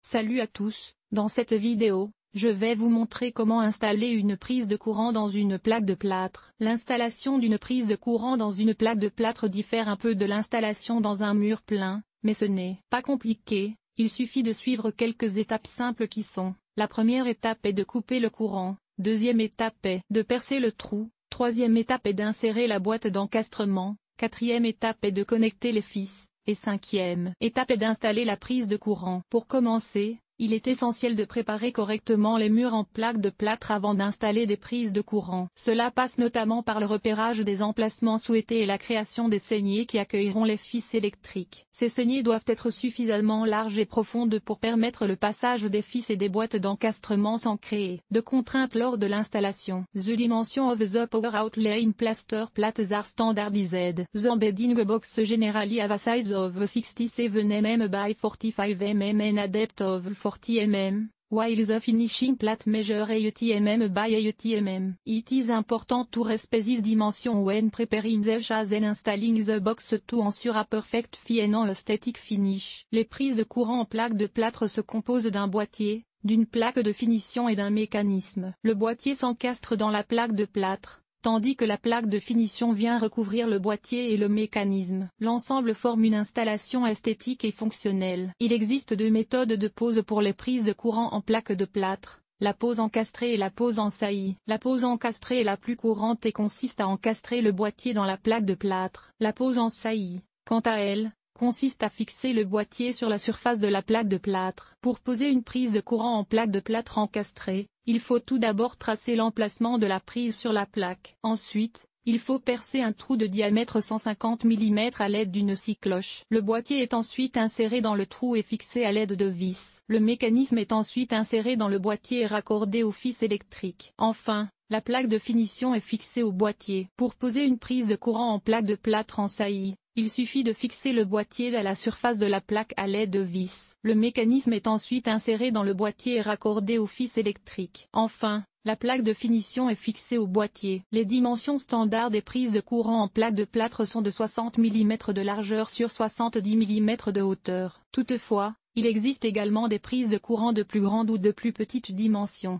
Salut à tous, dans cette vidéo, je vais vous montrer comment installer une prise de courant dans une plaque de plâtre. L'installation d'une prise de courant dans une plaque de plâtre diffère un peu de l'installation dans un mur plein, mais ce n'est pas compliqué, il suffit de suivre quelques étapes simples qui sont: la première étape est de couper le courant, deuxième étape est de percer le trou, troisième étape est d'insérer la boîte d'encastrement, quatrième étape est de connecter les fils, et cinquième étape est d'installer la prise de courant. Pour commencer, il est essentiel de préparer correctement les murs en plaques de plâtre avant d'installer des prises de courant. Cela passe notamment par le repérage des emplacements souhaités et la création des saignées qui accueilleront les fils électriques. Ces saignées doivent être suffisamment larges et profondes pour permettre le passage des fils et des boîtes d'encastrement sans créer de contraintes lors de l'installation. The dimension of the power outlay in plaster plates are standardized. The embedding box generally have a size of 67 mm by 45 mm and a depth of 40 mm, while the finishing plate measure 80 mm by 80 mm. It is important to respect this dimension when preparing the chassis and installing the box to ensure a perfect fit and an aesthetic finish. Les prises de courant en plaque de plâtre se composent d'un boîtier, d'une plaque de finition et d'un mécanisme. Le boîtier s'encastre dans la plaque de plâtre, tandis que la plaque de finition vient recouvrir le boîtier et le mécanisme. L'ensemble forme une installation esthétique et fonctionnelle. Il existe deux méthodes de pose pour les prises de courant en plaque de plâtre: la pose encastrée et la pose en saillie. La pose encastrée est la plus courante et consiste à encastrer le boîtier dans la plaque de plâtre. La pose en saillie, quant à elle, consiste à fixer le boîtier sur la surface de la plaque de plâtre. Pour poser une prise de courant en plaque de plâtre encastrée, il faut tout d'abord tracer l'emplacement de la prise sur la plaque. Ensuite, il faut percer un trou de diamètre 150 mm à l'aide d'une scie cloche. Le boîtier est ensuite inséré dans le trou et fixé à l'aide de vis. Le mécanisme est ensuite inséré dans le boîtier et raccordé au fils électrique. Enfin, la plaque de finition est fixée au boîtier. Pour poser une prise de courant en plaque de plâtre en saillie, il suffit de fixer le boîtier à la surface de la plaque à l'aide de vis. Le mécanisme est ensuite inséré dans le boîtier et raccordé au fils électrique. Enfin, la plaque de finition est fixée au boîtier. Les dimensions standards des prises de courant en plaque de plâtre sont de 60 mm de largeur sur 70 mm de hauteur. Toutefois, il existe également des prises de courant de plus grande ou de plus petite dimension.